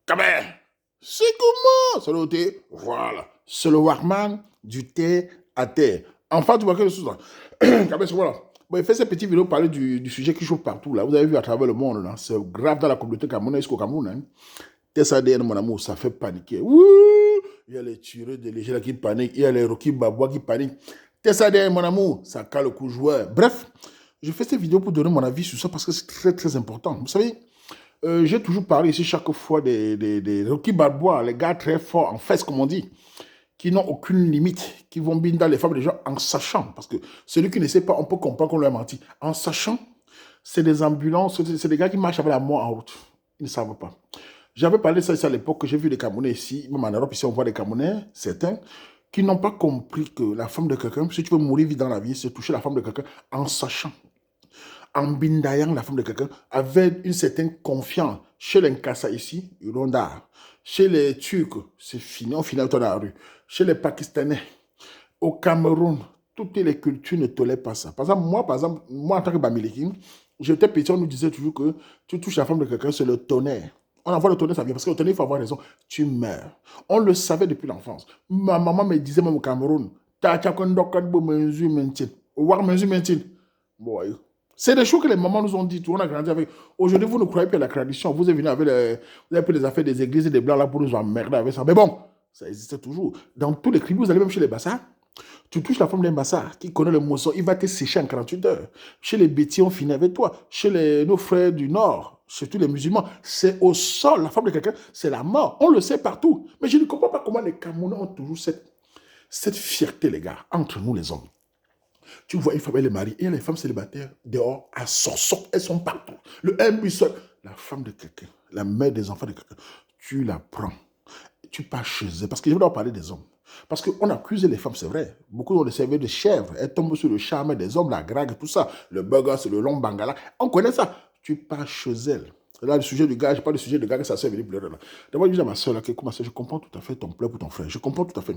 Kabé, c'est comment? C'est le thé. Voilà. C'est le Walkman du thé à terre. Enfin, tu vois quelque chose là. Kabé, c'est voilà. Bon, il fait ces petites vidéos parler du sujet qui chauffe partout là. Vous avez vu à travers le monde là. C'est grave dans la communauté camerounaise jusqu'au Cameroun. Hein. TSADN, mon amour, ça fait paniquer. Ouh, il y a les tireurs de léger là qui paniquent. Il y a les Rocky Babois qui paniquent. TSADN, mon amour, ça cale le coup joueur. Bref, je fais cette vidéo pour donner mon avis sur ça parce que c'est très très important. Vous savez, j'ai toujours parlé ici chaque fois des Rocky Balboa, les gars très forts en fesses, comme on dit, qui n'ont aucune limite, qui vont bien dans les femmes des gens en sachant. Parce que celui qui ne sait pas, on peut comprendre qu'on lui a menti. En sachant, c'est des ambulances, c'est des gars qui marchent avec la mort en route. Ils ne savent pas. J'avais parlé de ça ici à l'époque que j'ai vu des Camerounais ici, même en Europe, ici on voit des Camerounais, certains, qui n'ont pas compris que la femme de quelqu'un, si tu veux mourir vite dans la vie, c'est toucher la femme de quelqu'un en sachant en bindayant la femme de quelqu'un, avec une certaine confiance. Chez les Nkassa ici, Yolanda. Chez les Turcs, c'est fini, on finit dans la rue. Chez les Pakistanais, au Cameroun, toutes les cultures ne tolèrent pas ça. Par exemple, moi en tant que Bamileki, j'étais petit, on nous disait toujours que tu touches la femme de quelqu'un, c'est le tonnerre. On envoie le tonnerre, ça vient parce que le tonnerre, il faut avoir raison. Tu meurs. On le savait depuis l'enfance. Ma maman me disait même au Cameroun, c'est des choses que les mamans nous ont dit. On a grandi avec. Aujourd'hui, vous ne croyez plus à la tradition. Vous êtes venu avec vous avez pris les affaires des églises et des blancs là pour nous emmerder avec ça. Mais bon, ça existait toujours. Dans tous les tribus, vous allez même chez les Bassas. Tu touches la femme d'un Bassar qui connaît le mousson, il va te sécher en 48 heures. Chez les Bétis, on finit avec toi. Chez nos frères du Nord, surtout les musulmans, c'est au sol. La femme de quelqu'un, c'est la mort. On le sait partout. Mais je ne comprends pas comment les Camerounais ont toujours cette fierté, les gars, entre nous les hommes. Tu vois une femme et le mari, et les femmes célibataires dehors, à sortent, elles sont partout. Le un seul. La femme de quelqu'un, la mère des enfants de quelqu'un, tu la prends, tu pars chez elle. Parce que je vais parler des hommes. Parce qu'on accuse les femmes, c'est vrai. Beaucoup ont le cerveau de chèvre. Elles tombent sur le charme des hommes, la drague, tout ça. Le burger, c'est le long bangala. On connaît ça. Tu pars chez elle. Là, le sujet du gars, je parle du sujet du gars que sa soeur est venue pleurer. D'abord, je dis à ma soeur, je comprends tout à fait ton pleur pour ton frère. Je comprends tout à fait.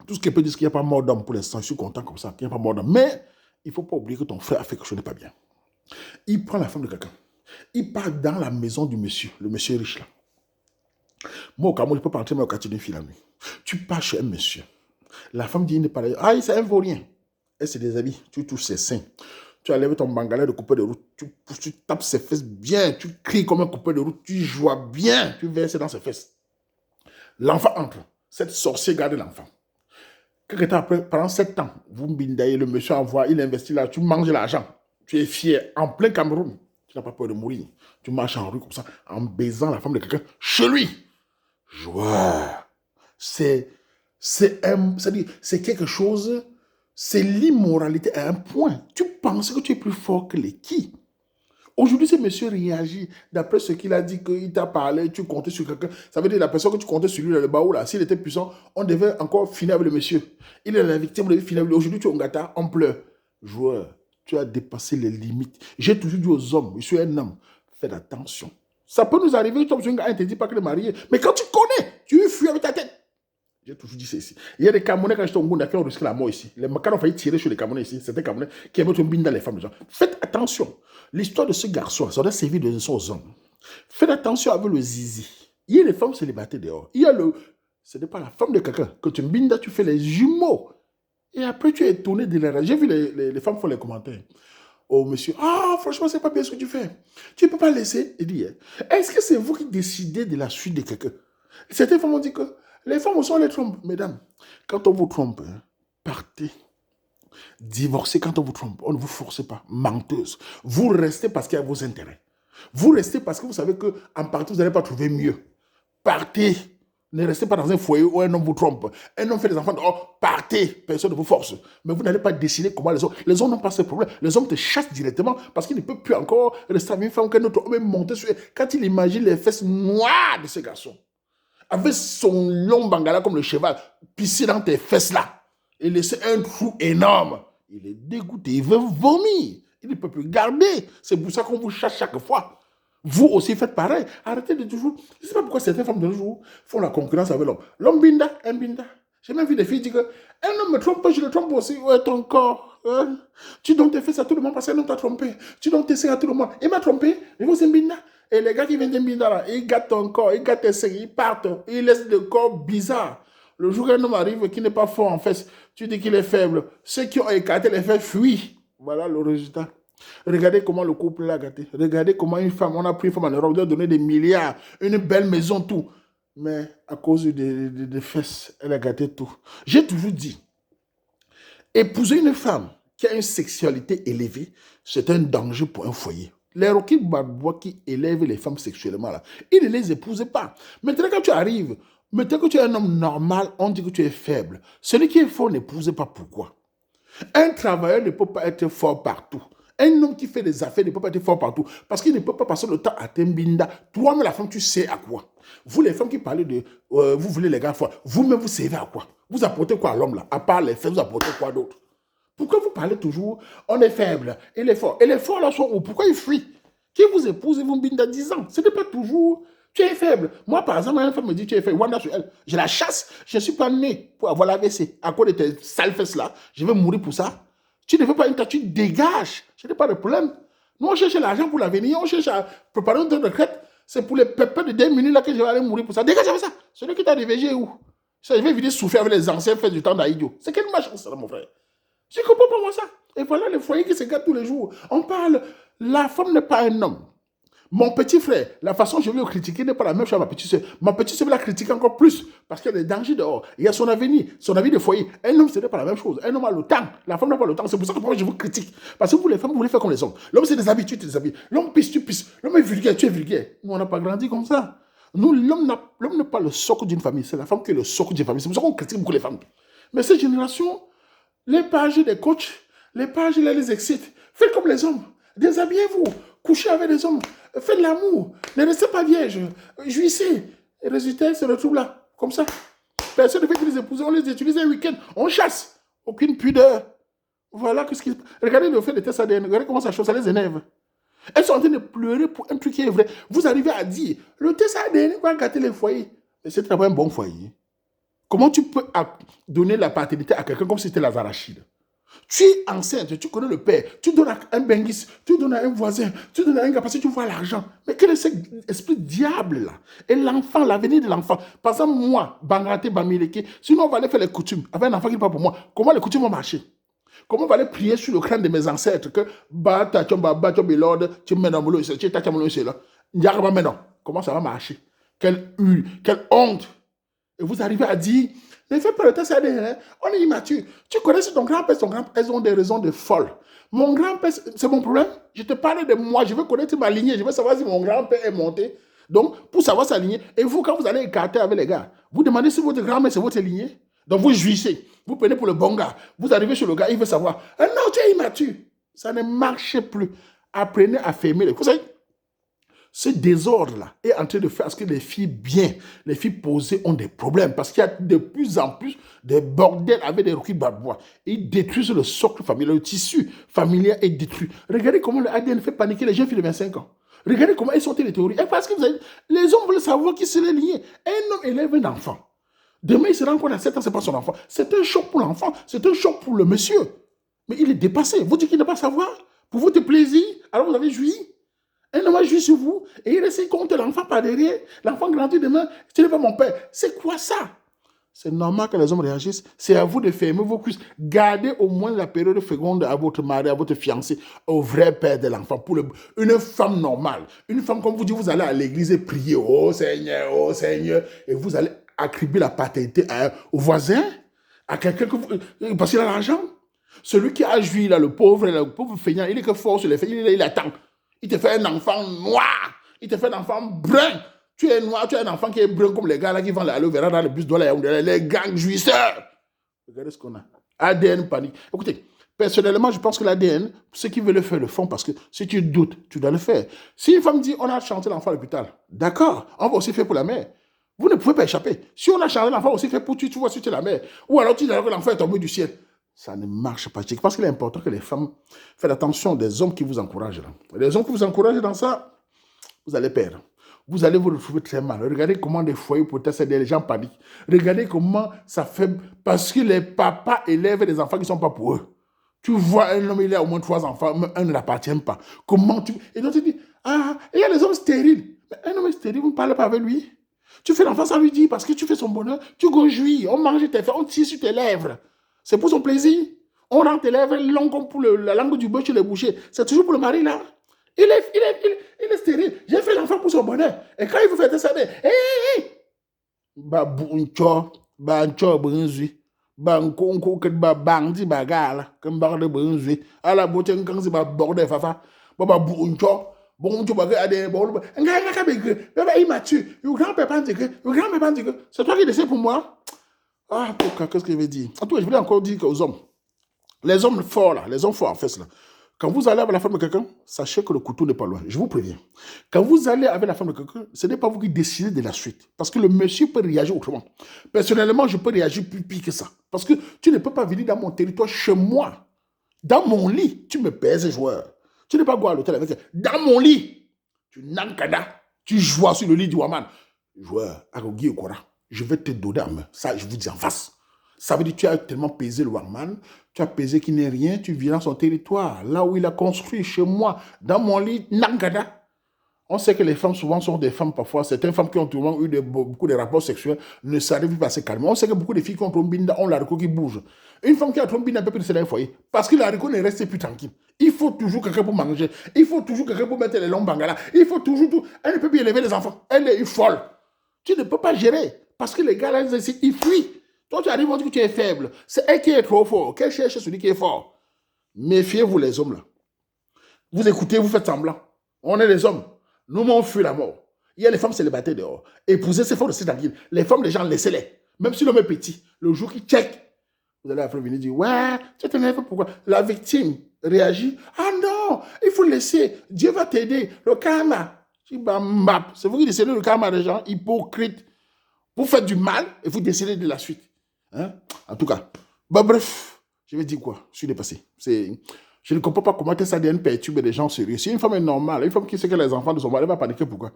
Tout ce qu'elle peut dire, c'est qu'il n'y a pas mort d'homme pour l'instant. Je suis content comme ça, qu'il n'y a pas mort d'homme. Mais il ne faut pas oublier que ton frère a fait quelque chose de pas bien. Il prend la femme de quelqu'un. Il part dans la maison du monsieur, le monsieur riche là. Moi, au Cameroun, je ne peux pas entrer dans le quartier d'une fille la nuit. Tu pars chez un monsieur. La femme dit, il n'est pas là. Ah, c'est un vaurien. Elle se déshabille. Tu touches ses seins. Tu enlèves ton bangalais de coupeur de route. Tu tapes ses fesses bien. Tu cries comme un coupeur de route. Tu joues bien. Tu verses dans ses fesses. L'enfant entre. Cette sorcière garde l'enfant. Quelque temps après, pendant 7 ans, vous mbindaillez, le monsieur envoie, il investit là, tu manges l'argent. Tu es fier, en plein Cameroun. Tu n'as pas peur de mourir. Tu marches en rue comme ça, en baisant la femme de quelqu'un chez lui. Joie. C'est quelque chose, c'est l'immoralité à un point. Tu penses que tu es plus fort que les qui? Aujourd'hui, ce monsieur réagit d'après ce qu'il a dit, qu'il t'a parlé, tu comptais sur quelqu'un. Ça veut dire la personne que tu comptais sur lui, le baou là, s'il était puissant, on devait encore finir avec le monsieur. Il est la victime, on devait finir avec lui. Aujourd'hui, tu es un gâteau, on pleure. Joueur, tu as dépassé les limites. J'ai toujours dit aux hommes, je suis un homme, faites attention. Ça peut nous arriver, tu tombes sur un gars, il ne te dit pas qu'il est marié. Mais quand tu connais, tu fuis avec ta tête. J'ai toujours dit ça ici. Il y a des Camerounais, quand j'étais au Ngounda, qui ont risqué la mort ici. Les Makars ont failli tirer sur les Camerounais ici. C'était Camerounais qui avaient une bine dans les femmes. Genre. Faites attention. L'histoire de ce garçon, ça doit servir de leçon aux hommes. Faites attention avec le zizi. Il y a les femmes célibataires dehors. Il y a le. Ce n'est pas la femme de quelqu'un. Que tu bindas, tu fais les jumeaux. Et après, tu es étonné de la. J'ai vu les femmes faire les commentaires. Oh, monsieur, ah, franchement, c'est pas bien ce que tu fais. Tu ne peux pas laisser. Il dit, est-ce que c'est vous qui décidez de la suite de quelqu'un? Certaines femmes ont dit que les femmes aussi, on les trompe. Mesdames, quand on vous trompe, partez. Divorcez quand on vous trompe. On ne vous force pas. Menteuse. Vous restez parce qu'il y a vos intérêts. Vous restez parce que vous savez qu'en partant, vous n'allez pas trouver mieux. Partez. Ne restez pas dans un foyer où un homme vous trompe. Un homme fait des enfants. Oh, partez. Personne ne vous force. Mais vous n'allez pas décider comment les hommes. Les hommes n'ont pas ce problème. Les hommes te chassent directement parce qu'ils ne peuvent plus encore rester avec une femme qu'un autre homme est monté sur. Quand il imagine les fesses noires de ce garçon, avec son long bangala comme le cheval, pisser dans tes fesses là et laisser un trou énorme. Il est dégoûté, il veut vomir. Il ne peut plus garder. C'est pour ça qu'on vous chasse chaque fois. Vous aussi faites pareil. Arrêtez de toujours. Je ne sais pas pourquoi certaines femmes de nos jours font la concurrence avec l'homme. L'homme binda, un binda. J'ai même vu des filles dire que un homme me trompe, je le trompe aussi. Ouais, ton corps. Tu donnes tes fesses à tout le monde parce qu'un homme t'a trompé. Tu donnes tes seins à tout le monde. Il m'a trompé. Mais vous, c'est un binda. Et les gars qui viennent de Mbindara, ils gâtent ton corps, ils gâtent tes seins, ils partent, ils laissent le corps bizarre. Le jour qu'un homme arrive qui n'est pas fort en fesses, tu dis qu'il est faible. Ceux qui ont écarté les fesses fuient. Voilà le résultat. Regardez comment le couple l'a gâté. Regardez comment une femme, on a pris une femme en Europe, on lui a donné des milliards, une belle maison, tout. Mais à cause des fesses, elle a gâté tout. J'ai toujours dit, épouser une femme qui a une sexualité élevée, c'est un danger pour un foyer. Les Rocky Balboa qui élèvent les femmes sexuellement, là, ils ne les épousent pas. Maintenant, quand tu arrives, maintenant que tu es un homme normal, on dit que tu es faible. Celui qui est fort n'épouse pas. Pourquoi? Un travailleur ne peut pas être fort partout. Un homme qui fait des affaires ne peut pas être fort partout. Parce qu'il ne peut pas passer le temps à Tembinda. Toi-même, la femme, tu sais à quoi? Vous, les femmes qui parlez de... vous voulez les gars forts. Vous-même, vous servez à quoi? Vous apportez quoi à l'homme, là? À part les faits, vous apportez quoi d'autre? Pourquoi vous parlez toujours, on est faible, il est fort? Et les forts là sont où? Pourquoi ils fuient? Qui vous épouse et vous binda 10 ans? Ce n'est pas toujours, tu es faible. Moi, par exemple, une femme me dit, tu es faible. Wanda sur elle. Je la chasse. Je ne suis pas né pour avoir l'AVC. À cause de tes sales fesses là, je vais mourir pour ça. Tu ne veux pas une tâche, tu dégages. Ce n'est pas de problème. Nous, on cherche l'argent pour l'avenir, on cherche à préparer une retraite. C'est pour les pépins de 10 minutes là que je vais aller mourir pour ça. Dégage avec ça. Celui qui t'a DVG où? Ça, je vais venir souffrir avec les anciens fesses du temps d'Aïdio. C'est quelle malchance, ça, mon frère? Je ne comprends pas moi ça. Et voilà les foyers qui se gâtent tous les jours. On parle, la femme n'est pas un homme. Mon petit frère, la façon dont je vais le critiquer n'est pas la même chose à ma petite soeur. Ma petite soeur va la critiquer encore plus parce qu'il y a des dangers dehors. Il y a son avenir de foyer. Un homme, ce n'est pas la même chose. Un homme a le temps. La femme n'a pas le temps. C'est pour ça que moi, je vous critique. Parce que vous, les femmes, vous voulez faire comme les hommes. L'homme, c'est des habitudes, des habitudes. L'homme pisse, tu pisses. L'homme est vulgaire, tu es vulgaire. Nous, on n'a pas grandi comme ça. Nous, l'homme n'est pas le socle d'une famille. C'est la femme qui est le socle d'une famille. C'est pour ça qu'on critique beaucoup les femmes. Mais cette génération, les pages des coachs, les pages, là, les excitent. Faites comme les hommes. Déshabillez-vous. Couchez avec les hommes. Faites l'amour. Ne restez pas vierge. Jouissez. Et résultat, se retrouve là. Comme ça. Personne ne veut les épouser. On les utilise un week-end. On chasse. Aucune pudeur. Voilà ce qui... Regardez le fait de test ADN. Regardez comment ça chose, ça les énerve. Elles sont en train de pleurer pour un truc qui est vrai. Vous arrivez à dire, le test ADN va gâter les foyers. Mais c'est d'abord un bon foyer. Comment tu peux donner la paternité à quelqu'un comme si c'était la arachides? Tu es enceinte, tu connais le père, tu donnes à un benguis, tu donnes à un voisin, tu donnes à un gars parce que tu vois l'argent. Mais quel est cet esprit diable là? Et l'enfant, l'avenir de l'enfant. Par exemple, moi, Bangrate, Bamileke, sinon on va aller faire les coutumes avec un enfant qui n'est pas pour moi. Comment les coutumes vont marcher? Comment on va aller prier sur le crâne de mes ancêtres que comment ça va marcher? Quelle honte! Et vous arrivez à dire, ne fais pas le test ADN, on est immature. Tu connais si ton grand-père, elles ont des raisons de folles. Mon grand-père, c'est mon problème. Je te parle de moi, je veux connaître ma lignée, je veux savoir si mon grand-père est monté. Donc, pour savoir sa lignée, et vous, quand vous allez écarter avec les gars, vous demandez si votre grand-mère, c'est votre lignée. Donc, vous jouissez, vous prenez pour le bon gars. Vous arrivez chez le gars, il veut savoir. Ah non, tu es immature. Ça ne marche plus. Apprenez à fermer les... Vous savez, ce désordre-là est en train de faire que les filles bien, les filles posées ont des problèmes parce qu'il y a de plus en plus de bordels avec des Rocky Balboa. Ils détruisent le socle familial, le tissu familial est détruit. Regardez comment le ADN fait paniquer les jeunes filles de 25 ans. Regardez comment ils sortent les théories. Et parce que les hommes veulent savoir qui c'est les liés. Un homme élève un enfant. Demain, il se rend compte à 7 ans, ce n'est pas son enfant. C'est un choc pour l'enfant, c'est un choc pour le monsieur. Mais il est dépassé. Vous dites qu'il ne pas savoir. Pour votre plaisir, alors vous avez joui. Un homme a joué sur vous et il essaie contre l'enfant par derrière. L'enfant grandit demain. Tu n'es pas mon père. C'est quoi ça? C'est normal que les hommes réagissent. C'est à vous de fermer vos cuisses. Gardez au moins la période féconde à votre mari, à votre fiancé, au vrai père de l'enfant. Pour une femme normale. Une femme, comme vous dites, vous allez à l'église et prier. Oh Seigneur. Et vous allez attribuer la paternité au voisin, à quelqu'un parce qu'il a l'argent. Celui qui a joui, là, le pauvre feignant, il est que fort sur les faits, il attend. Il te fait un enfant noir. Il te fait un enfant brun. Tu es noir, tu es un enfant qui est brun comme les gars là qui vendent l'aloe vera dans le bus de les gangs jouisseurs. Regardez ce qu'on a. ADN panique. Écoutez, personnellement, je pense que l'ADN, ceux qui veulent le faire le font parce que si tu doutes, tu dois le faire. Si une femme dit on a chanté l'enfant à l'hôpital, d'accord, on va aussi faire pour la mère. Vous ne pouvez pas échapper. Si on a chanté l'enfant aussi fait pour tu vois si tu es la mère. Ou alors tu dis que l'enfant est tombé du ciel. Ça ne marche pas. Je pense qu'il est important que les femmes fassent attention des hommes qui vous encouragent. Là. Les hommes qui vous encouragent dans ça, vous allez perdre. Vous allez vous retrouver très mal. Regardez comment des foyers protestent, les gens paniquent. Regardez comment ça fait... Parce que les papas élèvent des enfants qui ne sont pas pour eux. Tu vois un homme, il a au moins 3 enfants, un ne l'appartient pas. Comment tu... Et donc tu dis, Ah, et il y a les hommes stériles. Mais un homme stérile, vous ne parlez pas avec lui. Tu fais l'enfant sans lui dire parce que tu fais son bonheur. Tu jouis, on mange tes fesses, on tire sur tes lèvres. C'est pour son plaisir. On rend tes lèvres longues comme pour la langue du bœuf chez les bouchers. C'est toujours pour le mari là. Il est stérile. J'ai fait l'enfant pour son bonheur. Et quand il vous fait ça, hé, ba buncho, ba ncho bunzui. Ba nkonko ket ba bangdi ba gala. Comme ba de bunzui. À la beauté, quand c'est ba bordel fafa. Ba buncho. Bon, tu vas regarder, bon, immature. Le grand-papa dit que, c'est toi qui décide pour moi. Ah, pourquoi, qu'est-ce que je vais dire? En tout cas, je voulais encore dire aux hommes, les hommes forts là, les hommes forts en fait là, quand vous allez avec la femme de quelqu'un, sachez que le couteau n'est pas loin. Je vous préviens. Quand vous allez avec la femme de quelqu'un, ce n'est pas vous qui décidez de la suite. Parce que le monsieur peut réagir autrement. Personnellement, je peux réagir plus pire que ça. Parce que tu ne peux pas venir dans mon territoire, chez moi, dans mon lit, tu me pèses, joueur. Tu n'es pas voir à l'hôtel avec ça. Dans mon lit, tu n'encada, tu joues sur le lit du Waman. Joueur, Arogi Okora, je vais te donner en main. Ça, je vous dis en face. Ça veut dire que tu as tellement pesé le Waman, tu as pesé qu'il n'est rien, tu viens dans son territoire, là où il a construit, chez moi, dans mon lit, n'encada. On sait que les femmes souvent sont des femmes parfois, certaines femmes qui ont souvent eu beaucoup de rapports sexuels ne s'arrivent pas assez calmement. On sait que beaucoup de filles qui ont trombinda ont l'haricot qui bouge. Une femme qui a trombinda peut plus rester dans le foyer parce que l'haricot ne reste plus tranquille. Il faut toujours quelqu'un pour manger. Il faut toujours quelqu'un pour mettre les longs bangalas. Il faut toujours tout. Elle ne peut plus élever les enfants. Elle est folle. Tu ne peux pas gérer parce que les gars là, ils fuient. Toi, tu arrives, on dit que tu es faible. C'est elle qui est trop fort. Qu'elle cherche celui qui est fort. Méfiez-vous les hommes là. Vous écoutez, vous faites semblant. On est les hommes. Nous, on fuit la mort. Il y a les femmes célibataires dehors. Épouser ces femmes de tranquille. Les femmes, les gens, laissez-les. Même si l'homme est petit, le jour qu'il check, vous allez après venir dire, ouais, tu t'énerves, pourquoi? La victime réagit, ah non, il faut laisser, Dieu va t'aider, le karma. C'est vous qui décidez le karma des gens hypocrites. Vous faites du mal et vous décidez de la suite. Hein? En tout cas, bah, bref, je vais dire quoi? Je suis dépassé. Je ne comprends pas comment ça devient perturber des gens sérieux. Si une femme est normale, une femme qui sait que les enfants de son mari, elle va paniquer, pourquoi?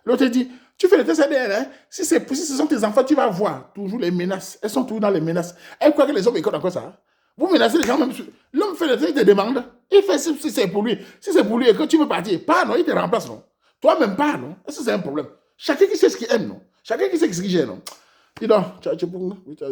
L'autre dit, tu fais le test ADN, hein? Si ce sont tes enfants, tu vas voir toujours les menaces. Elles sont toujours dans les menaces. Elle croit que les hommes écoutent encore ça. Hein? Vous menacez les gens même. L'homme fait le test, il te demande. Il fait si c'est pour lui. Si c'est pour lui et que tu veux partir, pas, non, il te remplace, non? Toi-même pas, non? Est-ce que c'est un problème? Chacun qui sait ce qu'il aime, non? Chacun qui sait ce qu'il gère, non? Dis donc, tu as